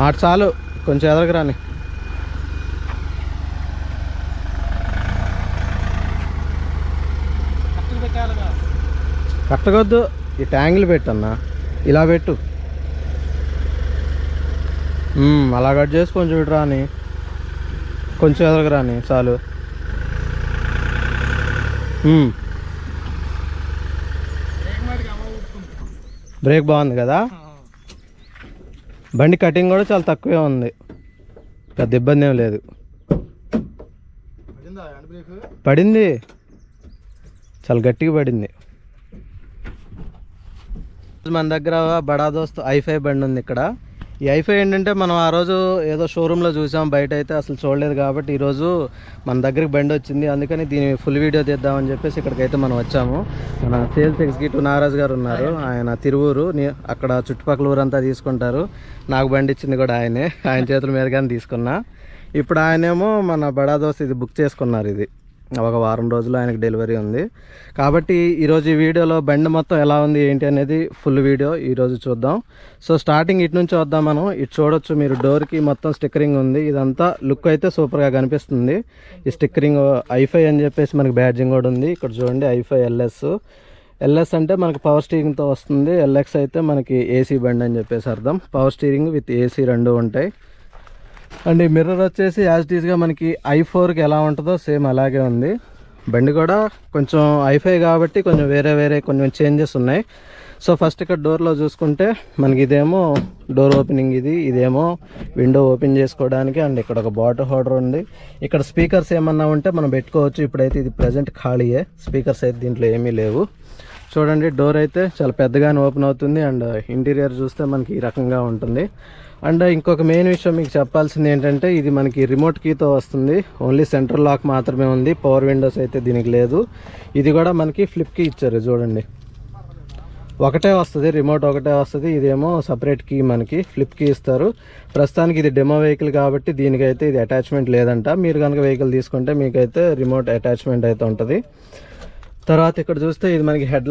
ఆట చాలు, కొంచెం ఎదరికి రాని. కట్టగొద్దు, ఈ ట్యాంగిల్ పెట్టన్నా, ఇలా పెట్టు. అలా కట్ చేసి కొంచెం ఇటు రాని, కొంచెం ఎదరికి రాని చాలు. బ్రేక్ బాగుంది కదా. బండి కటింగ్ కూడా చాలా తక్కువే ఉంది, పెద్ద ఇబ్బంది ఏం లేదు. పడింది, చాలా గట్టిగా పడింది. మన దగ్గర బడా దోస్త్ i5 బండి ఉంది ఇక్కడ. ఈ i5 ఏంటంటే మనం ఆ రోజు ఏదో షోరూంలో చూసాం, బయట అయితే అసలు చూడలేదు. కాబట్టి ఈరోజు మన దగ్గరికి బండి వచ్చింది, అందుకని దీని ఫుల్ వీడియో తీద్దామని చెప్పేసి ఇక్కడికైతే మనం వచ్చాము. మన సేల్స్ ఎగ్జిక్యూటివ్ నారాజ్ గారు ఉన్నారు, ఆయన తిరువూరు, అక్కడ చుట్టుపక్కల ఊరంతా తీసుకుంటారు. నాకు బండి ఇచ్చింది కూడా ఆయనే, ఆయన చేతుల మీదుగానే తీసుకున్నా. ఇప్పుడు ఆయనేమో మన బడా దోస్త్ ఇది బుక్ చేసుకున్నారు. ఇది ఒక వారం రోజులు ఆయనకి డెలివరీ ఉంది. కాబట్టి ఈరోజు ఈ వీడియోలో బండి మొత్తం ఎలా ఉంది ఏంటి అనేది ఫుల్ వీడియో ఈరోజు చూద్దాం. సో స్టార్టింగ్ ఇటు నుంచి వద్దాం మనం. ఇటు చూడొచ్చు మీరు, డోర్కి మొత్తం స్టిక్కరింగ్ ఉంది. ఇదంతా లుక్ అయితే సూపర్గా కనిపిస్తుంది. ఈ స్టిక్కరింగ్ i5 అని చెప్పేసి మనకి బ్యాడ్జింగ్ కూడా ఉంది. ఇక్కడ చూడండి i5 LS అంటే మనకి పవర్ స్టీరింగ్తో వస్తుంది. LX అయితే మనకి ఏసీ బండి అని చెప్పేసి అర్థం. పవర్ స్టీరింగ్ విత్ ఏసీ రెండు ఉంటాయి. అండ్ ఈ మిర్రర్ వచ్చేసి యాజ్ ఇట్ ఈస్గా మనకి i4కి ఎలా ఉంటుందో సేమ్ అలాగే ఉంది. బండి కూడా కొంచెం i5 కాబట్టి కొంచెం వేరే కొంచెం చేంజెస్ ఉన్నాయి. సో ఫస్ట్ ఇక్కడ డోర్లో చూసుకుంటే మనకి ఇదేమో డోర్ ఓపెనింగ్, ఇదేమో విండో ఓపెన్ చేసుకోవడానికి. అండ్ ఇక్కడ ఒక బాటిల్ హోల్డర్ ఉంది. ఇక్కడ స్పీకర్స్ ఏమన్నా ఉంటే మనం పెట్టుకోవచ్చు. ఇప్పుడైతే ఇది ప్రజెంట్ ఖాళీయే, స్పీకర్స్ అయితే దీంట్లో ఏమీ లేవు. చూడండి, డోర్ అయితే చాలా పెద్దగానే ఓపెన్ అవుతుంది. అండ్ ఇంటీరియర్ చూస్తే మనకి ఈ రకంగా ఉంటుంది. అండ్ ఇంకొక మెయిన్ విషయం మీకు చెప్పాల్సింది ఏంటంటే, ఇది మనకి రిమోట్ కీతో వస్తుంది. ఓన్లీ సెంట్రల్ లాక్ మాత్రమే ఉంది, పవర్ విండోస్ అయితే దీనికి లేదు. ఇది కూడా మనకి ఫ్లిప్ కీ ఇచ్చారు చూడండి, ఒకటే వస్తుంది, రిమోట్ ఒకటే వస్తుంది. ఇదేమో సపరేట్ కీ, మనకి ఫ్లిప్ కీ ఇస్తారు. ప్రస్తుతానికి ఇది డెమో వెహికల్ కాబట్టి దీనికైతే ఇది అటాచ్మెంట్ లేదంట. మీరు కనుక వెహికల్ తీసుకుంటే మీకైతే రిమోట్ అటాచ్మెంట్ అయితే ఉంటుంది. తర్వాత ఇక్కడ చూస్తే ఇది మనకి head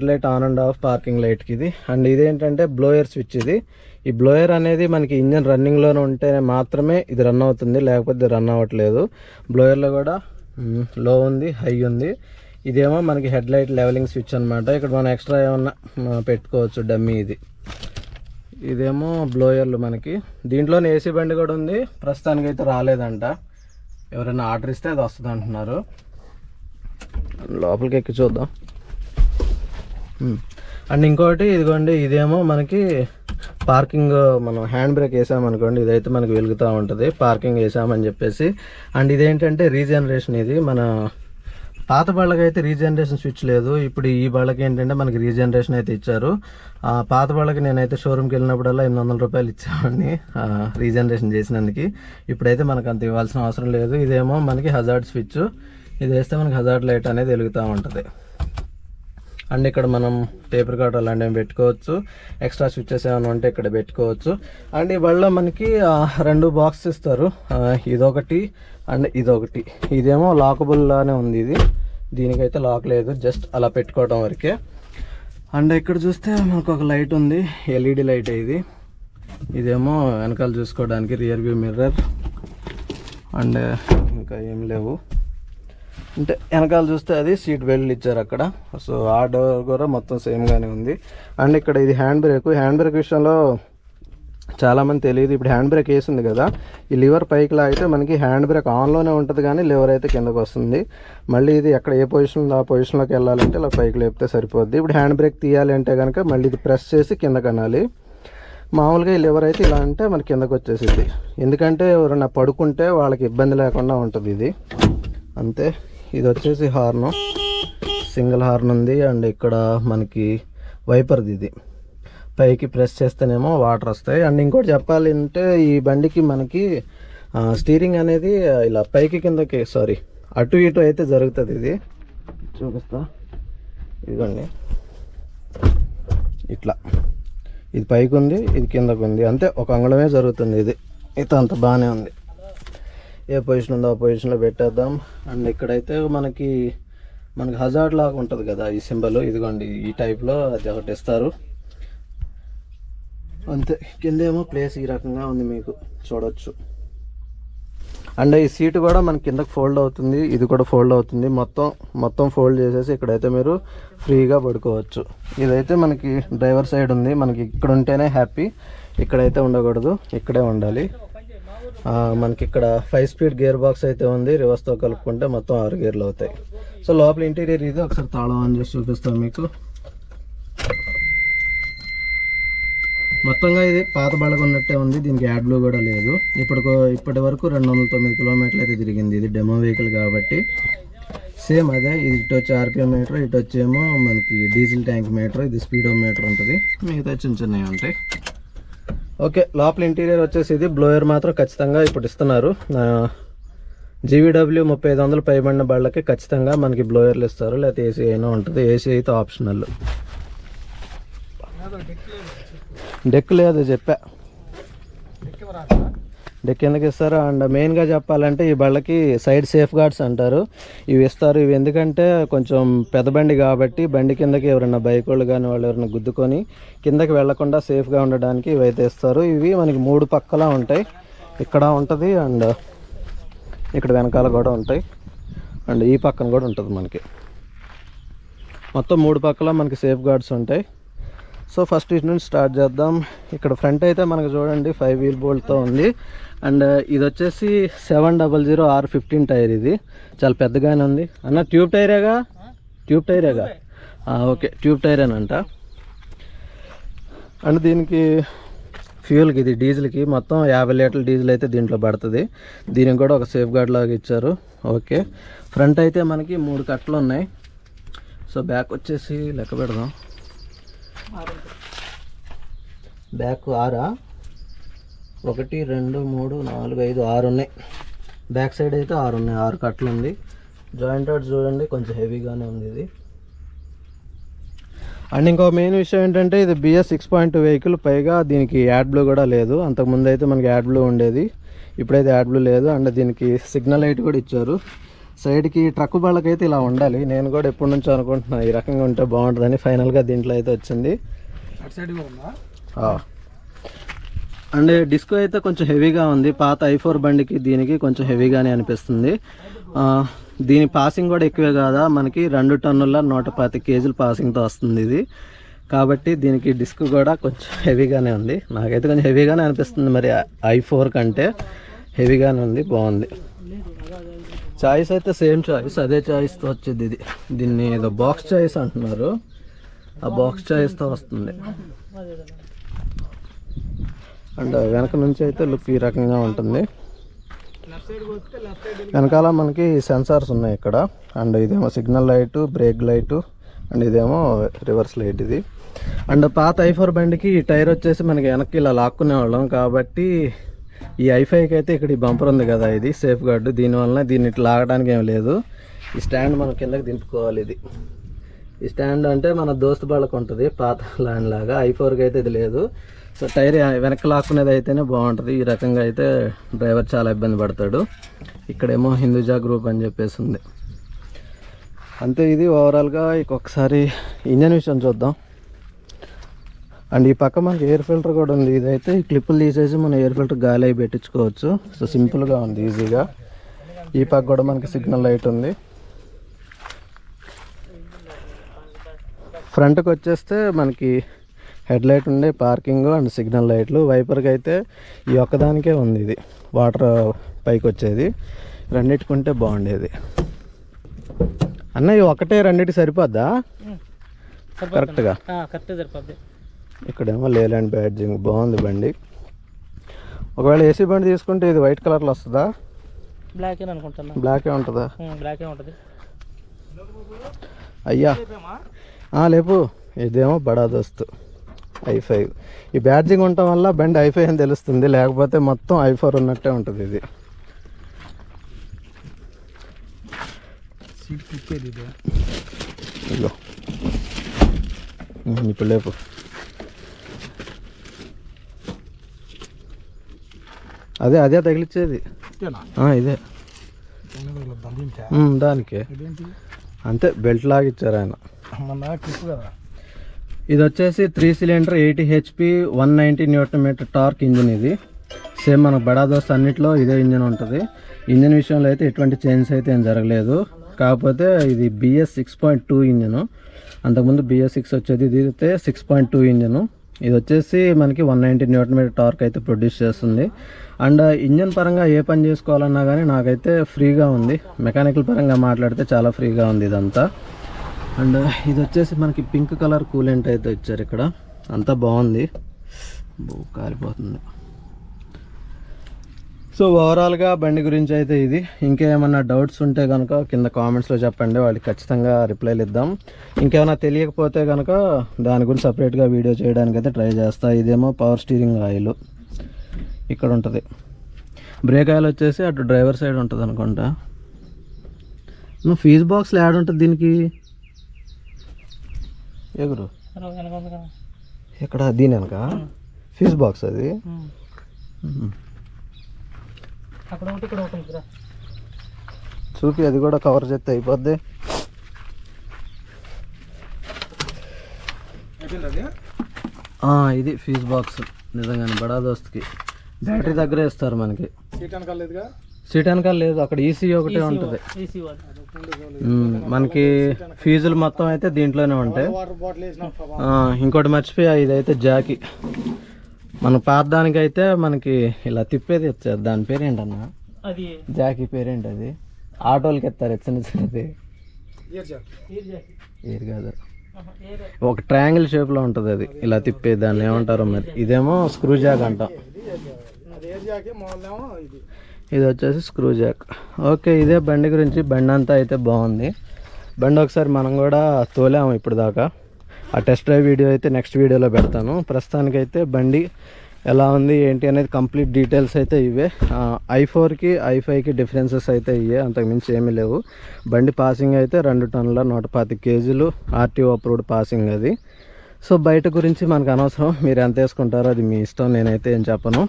light on and off parking లైట్కి ఇది. అండ్ ఇదేంటంటే బ్లోయర్ స్విచ్. ఈ బ్లోయర్ అనేది మనకి ఇంజన్ రన్నింగ్లోనే ఉంటేనే మాత్రమే ఇది రన్ అవుతుంది, లేకపోతే రన్ అవ్వట్లేదు. బ్లోయర్లో కూడా లో ఉంది, హై ఉంది. ఇదేమో మనకి హెడ్ లైట్ లెవెలింగ్ స్విచ్ అనమాట. ఇక్కడ మనం ఎక్స్ట్రా ఏమన్నా పెట్టుకోవచ్చు, డమ్మీ ఇది. ఇదేమో బ్లోయర్లు మనకి. దీంట్లోనే ఏసీ బండి కూడా ఉంది, ప్రస్తుతానికి అయితే రాలేదంట. ఎవరైనా ఆర్డర్ ఇస్తే అది వస్తుంది అంటున్నారు. లోపలికి ఎక్కి చూద్దాం. అండ్ ఇంకోటి ఇదిగోండి, ఇదేమో మనకి పార్కింగ్. మనం హ్యాండ్ బ్రేక్ వేసామనుకోండి, ఇదైతే మనకి వెలుగుతూ ఉంటుంది, పార్కింగ్ వేసామని చెప్పేసి. అండ్ ఇదేంటంటే రీజనరేషన్. ఇది మన పాత బళ్ళకైతే రీజనరేషన్ స్విచ్ లేదు. ఇప్పుడు ఈ బళ్ళకి ఏంటంటే మనకి రీజనరేషన్ అయితే ఇచ్చారు. పాత బళ్ళకి నేనైతే షోరూమ్కి వెళ్ళినప్పుడల్లా 800 రూపాయలు ఇచ్చామండి రీజనరేషన్ చేసినందుకు. ఇప్పుడైతే మనకు అంత ఇవ్వాల్సిన అవసరం లేదు. ఇదేమో మనకి హజార్డ్ స్విచ్, ఇది వేస్తే మనకి హజార్డ్ లైట్ అనేది వెలుగుతూ ఉంటుంది. అండ్ ఇక్కడ మనం టేప్ రికార్డర్ అలాంటివి పెట్టుకోవచ్చు. ఎక్స్ట్రా స్విచ్చెస్ ఏమైనా ఉంటే ఇక్కడ పెట్టుకోవచ్చు. అండ్ ఈ బళ్ళలో మనకి 2 బాక్స్ ఇస్తారు, ఇదొకటి అండ్ ఇదొకటి. ఇదేమో లాకబుల్ లానే ఉంది. ఇది దీనికైతే లాక్ లేదు, జస్ట్ అలా పెట్టుకోవడం వరకే. అండ్ ఇక్కడ చూస్తే మనకు ఒక లైట్ ఉంది, ఎల్ఈడి లైట్. ఇదేమో వెనకాల చూసుకోవడానికి రియర్ వ్యూ మిర్రర్. అండ్ ఇంకా ఏం లేవు, అంటే వెనకాల చూస్తే అది సీట్ బెల్ట్ ఇచ్చారు అక్కడ. సో ఆ డోర్ కూడా మొత్తం సేమ్గానే ఉంది. అండ్ ఇక్కడ ఇది హ్యాండ్ బ్రేక్ విషయంలో చాలామంది తెలియదు. ఇప్పుడు హ్యాండ్ బ్రేక్ వేసింది కదా, ఈ లివర్ పైకి లాగితే మనకి హ్యాండ్ బ్రేక్ ఆన్లోనే ఉంటుంది, కానీ లివర్ అయితే కిందకు వస్తుంది. మళ్ళీ ఇది ఎక్కడ ఏ పొజిషన్ ఉందో ఆ పొజిషన్లోకి వెళ్ళాలంటే ఇలా పైకి లేపితే సరిపోద్ది. ఇప్పుడు హ్యాండ్ బ్రేక్ తీయాలి అంటే కనుక మళ్ళీ ఇది ప్రెస్ చేసి కిందకి అనాలి. మామూలుగా ఈ లివర్ అయితే ఇలా అంటే మనకి కిందకు వచ్చేసింది. ఎందుకంటే ఎవరైనా పడుకుంటే వాళ్ళకి ఇబ్బంది లేకుండా ఉంటుంది ఇది, అంతే. ఇది వచ్చేసి హార్న్, సింగిల్ హార్న్ ఉంది. అండ్ ఇక్కడ మనకి వైపర్ది, ఇది పైకి ప్రెస్ చేస్తేనేమో వాటర్ వస్తాయి. అండ్ ఇంకోటి చెప్పాలి అంటే ఈ బండికి మనకి స్టీరింగ్ అనేది ఇలా పైకి కిందకి అటు ఇటు అయితే జరుగుతుంది. ఇది చూపిస్తా, ఇదిగోండి ఇట్లా. ఇది పైకి ఉంది, ఇది కిందకు ఉంది, అంతే ఒక అంగుళమే జరుగుతుంది. ఇది అంత బాగానే ఉంది. ఏ పొజిషన్ ఉందో ఆ పొజిషన్లో పెట్టేద్దాం. అండ్ ఇక్కడైతే మనకి హజార్డ్ లాగా ఉంటుంది కదా ఈ సింబల్, ఇదిగోండి ఈ టైప్లో అది ఒకటి ఇస్తారు. అంతే. కిందేమో ప్లేస్ ఈ రకంగా ఉంది, మీకు చూడొచ్చు. అండ్ ఈ సీట్ కూడా మనకి కిందకి ఫోల్డ్ అవుతుంది, ఇది కూడా ఫోల్డ్ అవుతుంది. మొత్తం ఫోల్డ్ చేసేసి ఇక్కడైతే మీరు ఫ్రీగా పడుకోవచ్చు. ఇదైతే మనకి డ్రైవర్ సైడ్ ఉంది. మనకి ఇక్కడ ఉంటేనే హ్యాపీ, ఇక్కడైతే ఉండకూడదు, ఇక్కడే ఉండాలి. మనకి ఇక్కడ 5 స్పీడ్ గేర్ బాక్స్ అయితే ఉంది. రివర్స్తో కలుపుకుంటే మొత్తం 6 గేర్లు అవుతాయి. సో లోపల ఇంటీరియర్ ఇది ఒకసారి తాళం ఆన్ చేసి చూపిస్తాను మీకు. మొత్తంగా ఇది పాత బళ్ళగా ఉన్నట్టే ఉంది. దీనికి యాడ్ బ్లూ కూడా లేదు. ఇప్పటి వరకు 209 కిలోమీటర్లు అయితే తిరిగింది. ఇది డెమో వెహికల్ కాబట్టి సేమ్ అదే. ఇది ఇటు వచ్చి ఆర్పిఎం మీటర్, ఇటు వచ్చేమో మనకి డీజిల్ ట్యాంక్ మీటర్, ఇది స్పీడో మీటర్ ఉంటుంది. మిగతా చిన్నవి ఉంటాయి. ఓకే, లోపల ఇంటీరియర్ వచ్చేసి ఇది. బ్లోయర్ మాత్రం ఖచ్చితంగా ఇప్పుడు ఇస్తున్నారు. GVW 3500 పైబడిన బళ్ళకి ఖచ్చితంగా మనకి బ్లోయర్లు ఇస్తారు, లేకపోతే ఏసీ అయినా ఉంటుంది. ఏసీ అయితే ఆప్షనల్. డెక్ లేదు చెప్పా. డెక్ ఎందుకు ఇస్తారు? అండ్ మెయిన్గా చెప్పాలంటే ఈ బళ్ళకి సైడ్ సేఫ్ గార్డ్స్ అంటారు, ఇవి ఇస్తారు. ఇవి ఎందుకంటే కొంచెం పెద్ద బండి కాబట్టి బండి కిందకి ఎవరైనా బైక్ వాళ్ళు కానీ వాళ్ళు ఎవరైనా గుద్దుకొని కిందకి వెళ్లకుండా సేఫ్గా ఉండడానికి ఇవైతే ఇస్తారు. ఇవి మనకి 3 పక్కలా ఉంటాయి. ఇక్కడ ఉంటుంది అండ్ ఇక్కడ వెనకాల కూడా ఉంటాయి అండ్ ఈ పక్కన కూడా ఉంటుంది. మనకి మొత్తం 3 పక్కల మనకి సేఫ్ గార్డ్స్ ఉంటాయి. సో ఫస్ట్ ఇటు నుంచి స్టార్ట్ చేద్దాం. ఇక్కడ ఫ్రంట్ అయితే మనకు చూడండి 5 వీల్ బోల్ట్తో ఉంది. అండ్ ఇది వచ్చేసి 700 R15 టైర్. ఇది చాలా పెద్దగానే ఉంది. అన్న ట్యూబ్ టైరేగా? ఓకే, ట్యూబ్ టైరేనంట. అండ్ దీనికి ఫ్యూల్కి, ఇది డీజిల్కి మొత్తం 50 లీటర్ల డీజిల్ అయితే దీంట్లో పడుతుంది. దీనికి కూడా ఒక సేఫ్ గార్డ్ లాగా ఇచ్చారు. ఓకే, ఫ్రంట్ అయితే మనకి 3 కట్టలు ఉన్నాయి. సో బ్యాక్ వచ్చేసి లెక్క పెడదాం. బ్యాక్ 6, 1 2 3 4 5 6 ఉన్నాయి. బ్యాక్ సైడ్ అయితే 6 ఉన్నాయి, 6 కట్టలు ఉంది. జాయింట్ అవుట్ చూడండి, కొంచెం హెవీగానే ఉంది ఇది. అండ్ ఇంకో మెయిన్ విషయం ఏంటంటే ఇది BS 6.2 వెహికల్, పైగా దీనికి యాడ్ బ్లూ కూడా లేదు. అంతకుముందు అయితే మనకి యాడ్ బ్లూ ఉండేది, ఇప్పుడైతే యాడ్ బ్లూ లేదు. అండ్ దీనికి సిగ్నల్ లైట్ కూడా ఇచ్చారు. సైడ్కి ట్రక్ బళ్ళకైతే ఇలా ఉండాలి. నేను కూడా ఎప్పటి నుంచో అనుకుంటున్నాను ఈ రకంగా ఉంటే బాగుంటుందని. ఫైనల్గా దీంట్లో అయితే వచ్చింది. అండ్ డిస్కో అయితే కొంచెం హెవీగా ఉంది. పాత i4 బండికి దీనికి కొంచెం హెవీగానే అనిపిస్తుంది. దీని పాసింగ్ కూడా ఎక్కువే కాదా, మనకి 2 టన్నుల 110 కేజీలు పాసింగ్తో వస్తుంది ఇది. కాబట్టి దీనికి డిస్క్ కూడా కొంచెం హెవీగానే ఉంది. నాకైతే కొంచెం హెవీగానే అనిపిస్తుంది. మరి i4 కంటే హెవీగానే ఉంది, బాగుంది. చాయిస్ అయితే సేమ్ చాయిస్, అదే చాయిస్తో వచ్చింది ఇది. దీన్ని ఏదో బాక్స్ చాయిస్ అంటున్నారు, ఆ బాక్స్ చాయిస్తో వస్తుంది. అండ్ వెనక నుంచి అయితే లుక్ ఈ రకంగా ఉంటుంది. వెనకాల మనకి సెన్సార్స్ ఉన్నాయి ఇక్కడ. అండ్ ఇదేమో signal light, break light, and ఇదేమో రివర్స్ లైట్ ఇది. అండ్ పాత i4 బండికి ఈ టైర్ వచ్చేసి మనకి వెనక్కి ఇలా లాక్కునే వాళ్ళం. కాబట్టి ఈ i5కి అయితే ఇక్కడ ఈ బంపర్ ఉంది కదా, ఇది సేఫ్ గార్డ్. దీనివల్ల దీన్ని ఇట్లా లాగడానికి ఏం లేదు. ఈ స్టాండ్ మనం కిందకి దింపుకోవాలి. ఇది ఈ స్టాండ్ అంటే మన దోస్తు బాళ్ళకు ఉంటుంది పాత ల్యాండ్ లాగా. i4కి అయితే ఇది లేదు. సో టైర్ వెనక్కి లాక్కునేది అయితేనే బాగుంటుంది. ఈ రకంగా అయితే డ్రైవర్ చాలా ఇబ్బంది పడతాడు. ఇక్కడేమో హిందూజా గ్రూప్ అని చెప్పేసి ఉంది. అంతే, ఇది ఓవరాల్గా. ఒకసారి ఇంజన్ విషయం చూద్దాం. అండ్ ఈ పక్క మనకి ఎయిర్ ఫిల్టర్ కూడా ఉంది. ఇదైతే ఈ క్లిప్పులు తీసేసి మనం ఎయిర్ ఫిల్టర్ గాలి అయి పెట్టించుకోవచ్చు. సో సింపుల్గా ఉంది, ఈజీగా. ఈ పక్క కూడా మనకి సిగ్నల్ లైట్ ఉంది. ఫ్రంట్కి వచ్చేస్తే మనకి హెడ్ లైట్ ఉండే, పార్కింగ్ అండ్ సిగ్నల్ లైట్లు. వైపర్కి అయితే ఈ ఒక్కదానికే ఉంది, ఇది వాటర్ పైకి వచ్చేది. రెండింటికుంటే బాగుండేది. అన్న ఈ ఒకటే రెండింటికి సరిపోద్దా? కరెక్ట్గా సరిపోద్ది. ఇక్కడేమో లేలాండ్ బ్యాడ్జింగ్, బాగుంది బండి. ఒకవేళ ఏసీ బండి తీసుకుంటే ఇది వైట్ కలర్లో వస్తుందా? బ్లాకే ఉంటుందా? అయ్యా లేపు. ఇదేమో బడా దోస్తు i5. ఈ బ్యాడ్జింగ్ ఉండటం వల్ల బండి i5 అని తెలుస్తుంది, లేకపోతే మొత్తం i4 ఉన్నట్టే ఉంటుంది. ఇది ఇప్పుడు లేపు. అదే తగిలిచ్చేది ఇదే దానికి అంతే. బెల్ట్ లాగిచ్చారు ఆయన. ఇది వచ్చేసి 3 cylinder 80 HP 190 Nm torque engine. ఇది సేమ్ మన బడా దోస్త్ అన్నిట్లో ఇదే ఇంజిన్ ఉంటుంది. ఇంజిన్ విషయంలో అయితే ఎటువంటి చేంజ్ అయితే ఏం జరగలేదు. కాకపోతే ఇది BS 6.2 ఇంజిన్. అంతకుముందు BS 6 వచ్చేది, ఇది అయితే 6.2 ఇంజిన్. ఇది వచ్చేసి మనకి 190 Nm టార్క్ అయితే ప్రొడ్యూస్ చేస్తుంది. అండ్ ఇంజిన్ పరంగా ఏ పని చేసుకోవాలన్నా కానీ నాకైతే ఫ్రీగా ఉంది. మెకానికల్ పరంగా మాట్లాడితే చాలా ఫ్రీగా ఉంది ఇదంతా. అండ్ ఇది వచ్చేసి మనకి పింక్ కలర్ కూలెంట్ అయితే ఇచ్చారు ఇక్కడ. అంతా బాగుంది, కాలిపోతుంది. సో ఓవరాల్గా బండి గురించి అయితే ఇది. ఇంకేమన్నా డౌట్స్ ఉంటే కనుక కింద కామెంట్స్లో చెప్పండి, వాళ్ళకి ఖచ్చితంగా రిప్లైలు ఇద్దాం. ఇంకేమైనా తెలియకపోతే కనుక దాని గురించి సపరేట్గా వీడియో చేయడానికి అయితే ట్రై చేస్తా. ఇదేమో పవర్ స్టీరింగ్ ఆయిల్ ఇక్కడ ఉంటుంది. బ్రేక్ ఆయిల్ వచ్చేసి అటు డ్రైవర్ సైడ్ ఉంటుంది అనుకుంటా. ఫీజ్ బాక్స్లో యాడ్ ఉంటుంది దీనికి. ఎగురు ఇక్కడ దీని వెనక ఫీజ్ బాక్స్ అది. చూపి, అది కూడా కవర్ చేస్తే అయిపోద్ది. ఇది ఫీజ్ బాక్స్. నిజంగానే బడా దోస్త్కి బ్యాటరీ దగ్గరే ఇస్తారు మనకి. సీట్ వెనకాల లేదు, అక్కడ ఈసీ ఒకటే ఉంటుంది మనకి. ఫీజులు మొత్తం అయితే దీంట్లోనే ఉంటాయి. ఇంకోటి మర్చిపోయా, ఇదైతే జాకీ. మన పాతదానికి అయితే మనకి ఇలా తిప్పేది ఇచ్చారు. దాని పేరేంటన్నా, జాకీ పేరేంటి అది? ఆటోలకి ఎత్తారు చిన్న చిన్నది. ఏర్ కాదు, ఒక ట్రయాంగిల్ షేప్లో ఉంటుంది అది, ఇలా తిప్పేది. దాన్ని ఏమంటారో మరి. ఇదేమో స్క్రూ జాక్ అంటాం. ఇది వచ్చేసి స్క్రూ జాక్. ఓకే, ఇదే బండి గురించి. బండి అంతా అయితే బాగుంది. బండి ఒకసారి మనం కూడా తోలాము ఇప్పుడు దాకా. ఆ టెస్ట్ డ్రైవ్ వీడియో అయితే నెక్స్ట్ వీడియోలో పెడతాను. ప్రస్తుతానికైతే బండి ఎలా ఉంది ఏంటి అనేది కంప్లీట్ డీటెయిల్స్ అయితే ఇవే. i4కి i5కి డిఫరెన్సెస్ అయితే ఇవే, అంతకుమించి ఏమీ లేవు. బండి పాసింగ్ అయితే 2 టన్నుల 125 kg RTO అప్రూవ్డ్ పాసింగ్ అది. సో బయట గురించి మనకు అనవసరం, మీరు ఎంత వేసుకుంటారో అది మీ ఇష్టం, నేనైతే ఏం చెప్పను.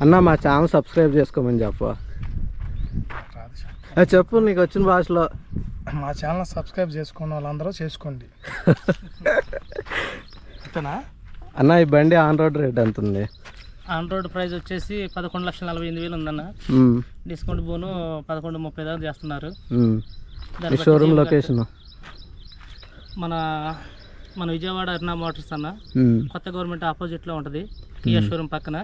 అన్న మా ఛానల్ సబ్స్క్రైబ్ చేసుకోమని చెప్పు. చెప్పు నీకు వచ్చిన భాషలో. మా ఛానల్ సబ్స్క్రైబ్ చేసుకున్న వాళ్ళందరూ చేసుకోండి. అన్న ఈ బండి ఆన్ రోడ్ రేట్ ఎంత ఉంది? ఆన్ రోడ్ ప్రైస్ వచ్చేసి 11,48,000 ఉందన్న. డిస్కౌంట్ బోను 11,30 దాకా చేస్తున్నారు. షోరూమ్ లొకేషన్ మన విజయవాడ అరుణ మోటార్స్ అన్న, కొత్త గవర్నమెంట్ ఆపోజిట్ లో ఉంటది, కియా షోరూమ్ పక్కన.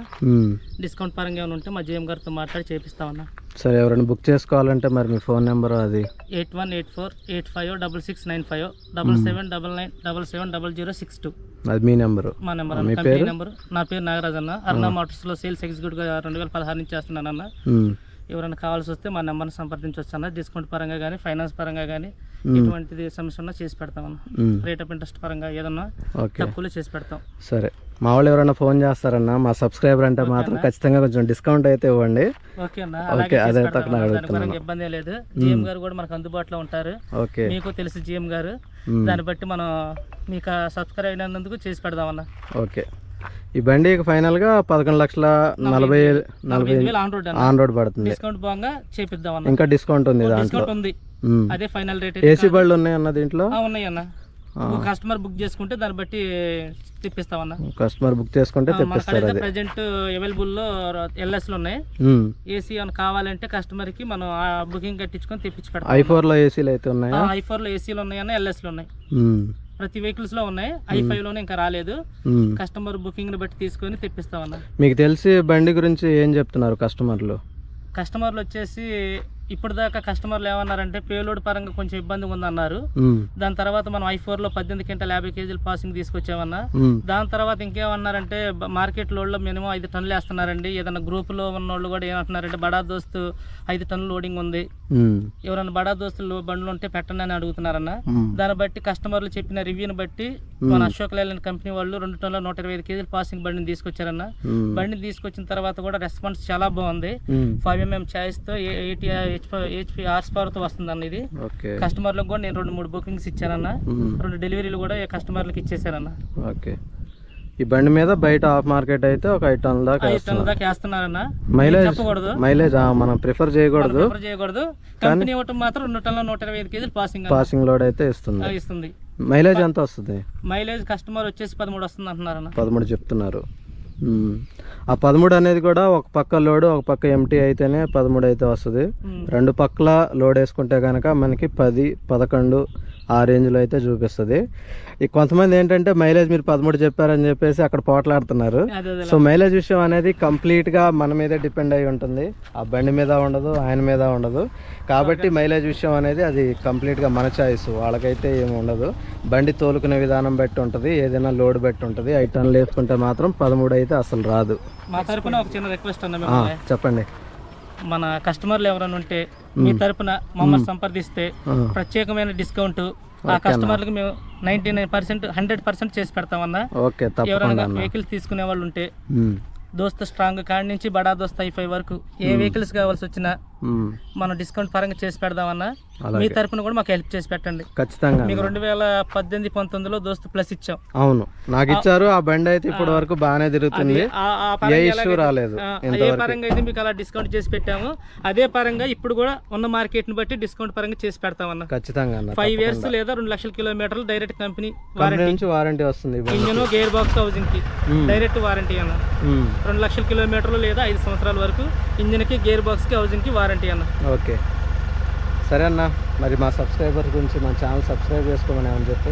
డిస్కౌంట్ పరంగా ఏమైనా ఉంటే మా జీఎం గారితో మాట్లాడి చేపిస్తామన్నా. సరే, ఎవరైనా బుక్ చేసుకోవాలంటే మరి మీ ఫోన్ నెంబర్ అది 8184856695 7799770062. అది మీ నెంబరు? మా నెంబర్. Company number. నా పేరు నాగరాజ్ అన్న. అరుణ మోటార్స్ లో సేల్స్ ఎగ్జిక్యూటివ్ గా 2016 నుంచి చేస్తున్నానన్న. ఎవరైనా కావాల్సి వస్తే మా నెంబర్ని సంప్రదించవచ్చు అన్న. డిస్కౌంట్ పరంగా కానీ, ఫైనాన్స్ పరంగా కానీ ఎటువంటిది సమస్య ఉన్నా చేసి పెడతామన్న. రేట్ ఆఫ్ ఇంట్రెస్ట్ పరంగా ఏదన్నా తక్కువలో చేసి పెడతాం. సరే, మా వాళ్ళు ఎవరైనా ఫోన్ చేస్తారన్నా, మా సబ్స్క్రైబర్ అంటే మాత్రం ఖచ్చితంగా కొంచెం డిస్కౌంట్ అయితే ఇవ్వండి. ఓకే అన్న, అలాగే ఇబ్బంది లేదు. జిఎం గారు కూడా మనకు అందుబాటులో ఉంటారు. ఓకే, మీకు తెలుసు జిఎం గారు. దాన్ని బట్టి మనం మీకు సబ్స్క్రైబ్ అయినందుకు చేసి పెడదామన్నా. ఓకే, ఈ బండికి ఫైనల్ గా 11,40,000 ఆన్ రోడ్ పడుతుంది. డిస్కౌంట్ బాగా చేపిద్దాం అన్న. ఇంకా డిస్కౌంట్ ఉంది దాంట్లో. అదే ఫైనల్ రేట్. ఏసీ బళ్ళు ఉన్నాయి అన్న దీంట్లో? ఉన్నాయి అన్న. కస్టమర్ బుక్ చేసుకుంటే దాన్ని బట్టి తెప్పిస్తామన్నా. కస్టమర్ బుక్ చేసుకుంటే తెప్పిస్తారు. ప్రెజెంట్ అవైలబుల్ లో LS లో ఉన్నాయి. ఏసీ అని కావాలంటే కస్టమర్ కి మనం బుకింగ్ కట్టించుకొని తెప్పించి పెడతాం. i4 లో ఏసీలు అయితే ఉన్నాయి. i4 లో ఏసీలు ఉన్నాయన్న, LS లో ఉన్నాయి. ప్రతి వెహికల్స్ లో ఉన్నాయి. i5 లోనే ఇంకా రాలేదు. కస్టమర్ బుకింగ్ ని బట్టి తీసుకొని తెప్పిస్తామన్నా. మీకు తెలిసి బండి గురించి ఏం చెప్తున్నారు కస్టమర్లు? కస్టమర్లు వచ్చేసి ఇప్పుడు దాకా కస్టమర్లు ఏమన్నారంటే పేలోడ్ పరంగా కొంచెం ఇబ్బందిగా ఉందన్నారు. దాని తర్వాత మనం i4 లో 18 క్వింటాల్ 50 kg పాసింగ్ తీసుకొచ్చామన్నా. దాని తర్వాత ఇంకేమన్నారంటే మార్కెట్ లోడ్ లో మినిమం 5 టన్నులు వేస్తున్నారండి. ఏదైనా గ్రూప్ లో ఉన్న వాళ్ళు కూడా ఏమంటున్నారంటే బడా దోస్తు 5 టన్నులు లోడింగ్ ఉంది, ఎవరైనా బడా దోస్తులు బండ్లు ఉంటే పెట్టండి అని అడుగుతున్నారన్న. దాన్ని బట్టి కస్టమర్లు చెప్పిన రివ్యూని బట్టి మన అశోక్ లైలాండ్ కంపెనీ వాళ్ళు 2 టన్నుల 125 kg పాసింగ్ బండిని తీసుకొచ్చారన్న. బండిని తీసుకొచ్చిన తర్వాత కూడా రెస్పాన్స్ చాలా బాగుంది. 5 mm ఛాయిస్ తో 80 HP హార్స్ పవర్ తో వస్తుందన్న. ఇది కస్టమర్లకు కూడా నేను 2-3 బుకింగ్స్ ఇచ్చానన్న. 2 డెలివరీలు కూడా కస్టమర్లకు ఇచ్చేసానన్న. ఓకే, ఈ బండి మీద బయట ఆఫ్ మార్కెట్ అయితే ఒక 5 టన్నుల దాకా వేస్తున్నారన్న. మైలేజ్ మనం ప్రిఫర్ చేయకూడదు. కంపెనీ ఇవ్వటం మాత్రం 2 టన్నుల 125 kg పాసింగ్ లోడ్ అయితే ఇస్తుంది. మైలేజ్ ఎంత వస్తుంది? మైలేజ్ కస్టమర్ వచ్చేసి 13 వస్తుంది అంటున్నారన్న. 13 చెప్తున్నారు. ఆ 13 అనేది కూడా ఒక పక్క లోడ్ ఒక పక్క ఎంటీ అయితేనే 13 అయితే వస్తుంది. రెండు పక్కల లోడ్ వేసుకుంటే కనుక మనకి 10, 11 ఆ రేంజ్లో అయితే చూపిస్తుంది. ఈ కొంతమంది ఏంటంటే మైలేజ్ మీరు 13 చెప్పారని చెప్పేసి అక్కడ పోట్లాడుతున్నారు. సో మైలేజ్ విషయం అనేది కంప్లీట్గా మన మీదే డిపెండ్ అయి ఉంటుంది. ఆ బండి మీద ఉండదు, ఆయన మీద ఉండదు. కాబట్టి మైలేజ్ విషయం అనేది అది కంప్లీట్గా మన చాయిస్, వాళ్ళకైతే ఏమి ఉండదు. బండి తోలుకునే విధానం బట్టి ఉంటుంది, ఏదైనా లోడ్ బట్టి ఉంటుంది. 5 టన్నులు వేసుకుంటే మాత్రం 13 అయితే అసలు రాదు. మా తరపున ఒక చిన్న రిక్వెస్ట్ అన్న, చెప్పండి. మన కస్టమర్లు ఎవరైనా ఉంటే మీ తరపున మమ్మల్ని సంప్రదిస్తే ప్రత్యేకమైన డిస్కౌంట్ ఆ కస్టమర్లకు మేము 99%, 100% చేసి పెడతామన్నా. ఓకే, ఎవరైనా వెహికల్స్ తీసుకునే వాళ్ళు ఉంటే దోస్త్ స్ట్రాంగ్ కాడి నుంచి బడా దోస్త్ i5 వరకు ఏ వెహికల్స్ కావాల్సి వచ్చినా మనం డిస్కౌంట్ పరంగా చేసి పెడదామన్నా. మీ తరపున కూడా మాకు హెల్ప్ చేసి పెట్టండి ఖచ్చితంగా. మీకు 2018-19లో దోస్త్ ప్లస్ ఇచ్చాం. అవును, నాకు ఇచ్చారు. ఆ బండి అయితే ఇప్పటి వరకు బాగానే తిరుగుతుంది, ఏ ఇష్యూ రాలేదు. ఏ పరంగా అయితే మీకు అలా డిస్కౌంట్ చేసి పెట్టాము, అదే పరంగా ఇప్పుడు కూడా ఉన్న మార్కెట్ ని బట్టి డిస్కౌంట్ పరంగా చేసి పెడతామన్నా. ఖచ్చితంగా 5 years లేదా 2 లక్షల కిలోమీటర్లు డైరెక్ట్ కంపెనీ వారంటీ వస్తుంది. ఇంజన్, గేర్ బాక్స్, హౌసింగ్ కి డైరెక్ట్ వారంటీ అన్న. 2 లక్షల కిలోమీటర్లు లేదా 5 సంవత్సరాల వరకు ఇంజన్ కి, గేర్ బాక్స్ కి, హౌసింగ్ కి వారంటీ అన్న. ఓకే, సరే అన్న. మరి మా సబ్స్క్రైబర్ గురించి మన ఛానల్ సబ్స్క్రైబ్ చేసుకోమని ఏమని చెప్పి.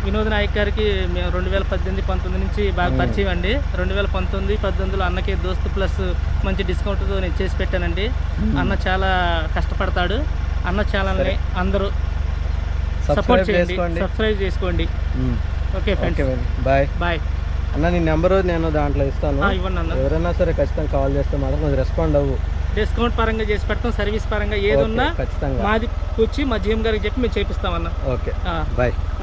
వినోద్ నాయక్ గారికి మేము 2018-19 నుంచి బాగా పరిచయం అండి. 2019-18లో అన్నకి దోస్త్ ప్లస్ మంచి డిస్కౌంట్తో నేను చేసి పెట్టానండి. అన్న చాలా కష్టపడతాడు. అన్న ఛానల్ని అందరూ సపోర్ట్ చేయండి, సబ్స్క్రైబ్ చేసుకోండి. ఓకే ఫ్రెండ్స్, బాయ్ బాయ్ అన్న. నీ నెంబరు నేను దాంట్లో ఇస్తాను, ఇవ్వండి అన్న. ఎవరైనా సరే ఖచ్చితంగా కాల్ చేస్తే మాత్రం కొంచెం రెస్పాండ్ అవ్వు. డిస్కౌంట్ పరంగా చేసి పెడతాం, సర్వీస్ పరంగా ఏది ఉన్నా ఖచ్చితంగా మాది వచ్చి మా జీఎం గారికి చెప్పి మేము చేపిస్తామన్నా. Okay, bye.